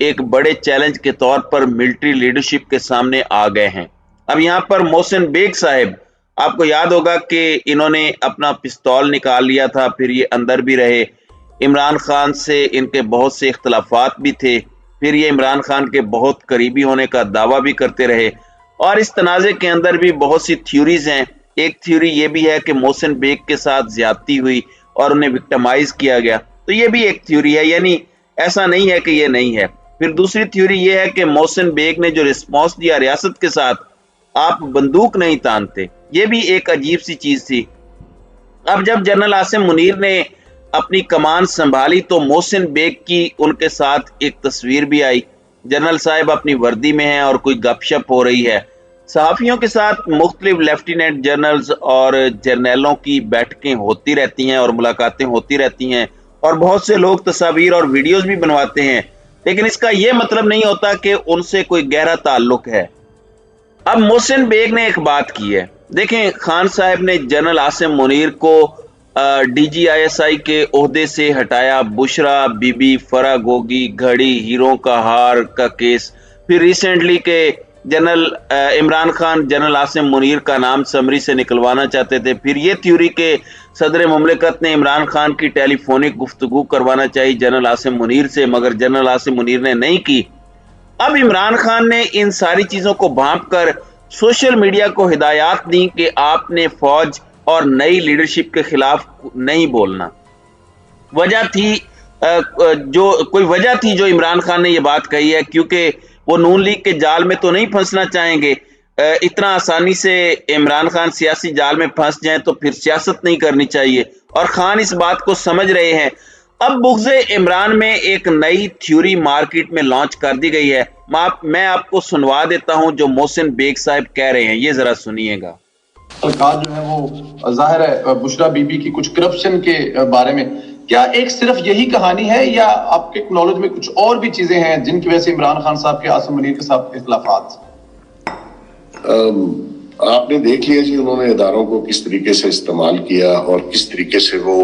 ایک بڑے چیلنج کے طور پر ملٹری لیڈرشپ کے سامنے آ گئے ہیں۔ اب یہاں پر محسن بیگ صاحب، آپ کو یاد ہوگا کہ انہوں نے اپنا پستول نکال لیا تھا، پھر یہ اندر بھی رہے، عمران خان سے ان کے بہت سے اختلافات بھی تھے، پھر یہ عمران خان کے بہت قریبی ہونے کا دعویٰ بھی کرتے رہے، اور اس تنازع کے اندر بھی بہت سی تھیوریز ہیں۔ ایک تھیوری یہ بھی ہے کہ محسن بیگ کے ساتھ زیادتی ہوئی اور انہیں وکٹمائز کیا گیا، تو یہ بھی ایک تھیوری ہے، یعنی ایسا نہیں ہے کہ یہ نہیں ہے۔ پھر دوسری تھیوری یہ ہے کہ محسن بیگ نے جو رسپانس دیا ریاست کے ساتھ، آپ بندوق نہیں تانتے، یہ بھی ایک عجیب سی چیز تھی۔ اب جب جنرل عاصم منیر نے اپنی کمان سنبھالی تو محسن بیگ کی ان کے ساتھ ایک تصویر بھی آئی، جنرل صاحب اپنی وردی میں ہیں اور کوئی گپ شپ ہو رہی ہے، صحافیوں کے ساتھ مختلف لیفٹیننٹ جنرلز اور جرنیلوں کی بیٹھکیں ہوتی رہتی ہیں اور ملاقاتیں ہوتی رہتی ہیں، اور بہت سے لوگ تصاویر اور ویڈیوز بھی بنواتے ہیں، لیکن اس کا یہ مطلب نہیں ہوتا کہ ان سے کوئی گہرا تعلق ہے۔ اب محسن بیگ نے ایک بات کی ہے، دیکھیں خان صاحب نے جنرل عاصم منیر کو D G I S I کے عہدے سے ہٹایا، بشرا بی بی، فرح گوگی، گھڑی، ہیروں کا ہار کا کیس، پھر ریسنٹلی کہ جنرل عمران خان جنرل عاصم منیر کا نام سمری سے نکلوانا چاہتے تھے، پھر یہ تھیوری کہ صدر مملکت نے عمران خان کی ٹیلی فونک گفتگو کروانا چاہی جنرل عاصم منیر سے، مگر جنرل عاصم منیر نے نہیں کی۔ اب عمران خان نے ان ساری چیزوں کو بھانپ کر سوشل میڈیا کو ہدایات دی کہ آپ نے فوج اور نئی لیڈرشپ کے خلاف نہیں بولنا۔ وجہ تھی کوئی وجہ تھی جو عمران خان نے یہ بات کہی ہے، کیونکہ وہ نون لیگ کے جال میں تو نہیں پھنسنا چاہیں گے۔ اتنا آسانی سے عمران خان سیاسی جال میں پھنس جائیں تو پھر سیاست نہیں کرنی چاہیے، اور خان اس بات کو سمجھ رہے ہیں۔ اب بغض عمران میں ایک نئی تھیوری مارکیٹ میں لانچ کر دی گئی ہے، میں آپ کو سنوا دیتا ہوں جو محسن بیگ صاحب کہہ رہے ہیں، یہ ذرا سنیے گا۔ سرکار جو ہے وہ ظاہر ہے بشرا بی بی کی کچھ کرپشن کے بارے میں، کیا ایک صرف یہی کہانی ہے یا آپ کے نالج میں کچھ اور بھی چیزیں ہیں جن کی وجہ سے عمران خان صاحب کے عاصم منیر کے ساتھ اختلافات؟ آپ نے دیکھ لیا جی انہوں نے اداروں کو کس طریقے سے استعمال کیا اور کس طریقے سے وہ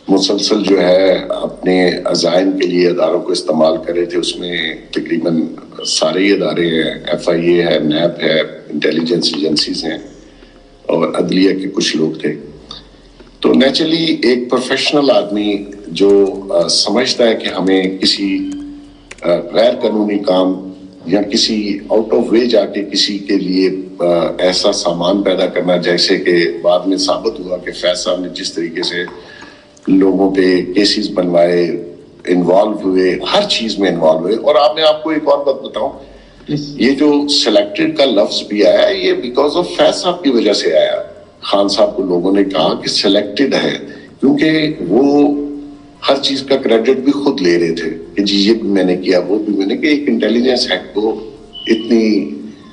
مسلسل جو ہے اپنے عزائم کے لیے اداروں کو استعمال کر رہے تھے۔ اس میں تقریباً سارے ہی ادارے ہیں، ایف آئی اے ہے، نیب ہے، انٹیلیجنس ایجنسیز ہیں اور عدلیہ کے کچھ لوگ تھے۔ تو نیچرلی ایک پروفیشنل آدمی جو سمجھتا ہے کہ ہمیں کسی غیر قانونی کام یا کسی آؤٹ آف وے جا کے کسی کے لیے ایسا سامان پیدا کرنا، جیسے کہ بعد میں ثابت ہوا کہ فیض صاحب نے جس طریقے سے لوگوں پہ کیسز بنوائے، انوالو ہوئے، ہر چیز میں انوالو ہوئے۔ اور آپ کو ایک اور بات بتاؤں، یہ جو سلیکٹڈ کا لفظ بھی آیا ہے یہ بیکاز آف فیض صاحب کی وجہ سے آیا۔ خان صاحب کو لوگوں نے کہا کہ سلیکٹڈ ہے، کیونکہ وہ ہر چیز کا کریڈٹ بھی خود لے رہے تھے کہ جی یہ بھی میں نے کیا، وہ بھی میں نے، کہ ایک انٹیلیجنس ہیڈ کو، اتنی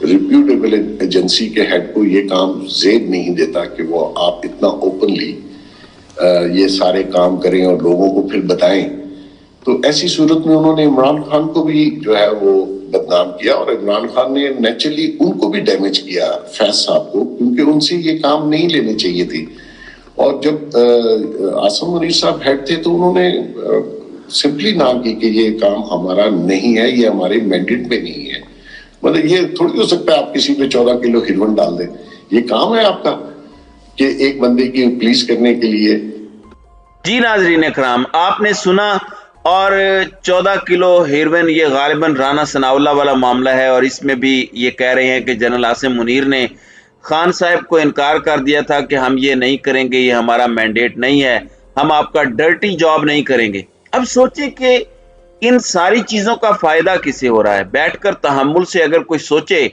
ریپیوٹیبل ایجنسی کے ہیڈ کو یہ کام زیب نہیں دیتا کہ وہ آپ اتنا اوپنلی یہ سارے کام کریں اور لوگوں کو پھر بتائیں۔ تو ایسی صورت میں انہوں نے عمران خان کو بھی جو ہے وہ بدنام کیا، اور عمران خان نے نیچرلی ان کو بھی ڈیمیج کیا، فیض صاحب کو، کیونکہ ان سے یہ کام نہیں لینے چاہیے تھی۔ اور جب عاصم منیر صاحب ہیڈ تھے تو انہوں نے سمپلی نہ کی کہ یہ کام ہمارا نہیں ہے، یہ ہمارے مینڈیٹ میں نہیں ہے۔ مطلب یہ تھوڑی ہو سکتا ہے آپ کسی پہ 14 کلو ہیروئن ڈال دیں، یہ کام ہے آپ کا کہ ایک بندے کی پولیس کرنے کے لیے۔ جی ناظرین اکرام، آپ نے سنا، اور 14 کلو ہیروئن یہ غالباً رانا ثناء اللہ والا معاملہ ہے، اور اس میں بھی یہ کہہ رہے ہیں کہ جنرل عاصم منیر نے خان صاحب کو انکار کر دیا تھا کہ ہم یہ نہیں کریں گے، یہ ہمارا مینڈیٹ نہیں ہے، ہم آپ کا ڈرٹی جاب نہیں کریں گے۔ اب سوچیں کہ ان ساری چیزوں کا فائدہ کسے ہو رہا ہے؟ بیٹھ کر تحمل سے اگر کوئی سوچے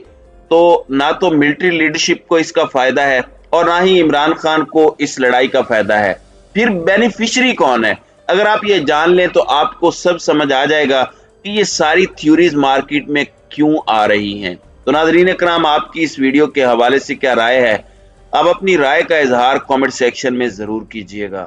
تو نہ تو ملٹری لیڈرشپ کو اس کا فائدہ ہے اور نہ ہی عمران خان کو اس لڑائی کا فائدہ ہے۔ پھر بینیفیشری کون ہے؟ اگر آپ یہ جان لیں تو آپ کو سب سمجھ آ جائے گا کہ یہ ساری تھیوریز مارکیٹ میں کیوں آ رہی ہیں۔ تو ناظرین اکرام، آپ کی اس ویڈیو کے حوالے سے کیا رائے ہے؟ آپ اپنی رائے کا اظہار کامنٹ سیکشن میں ضرور کیجئے گا۔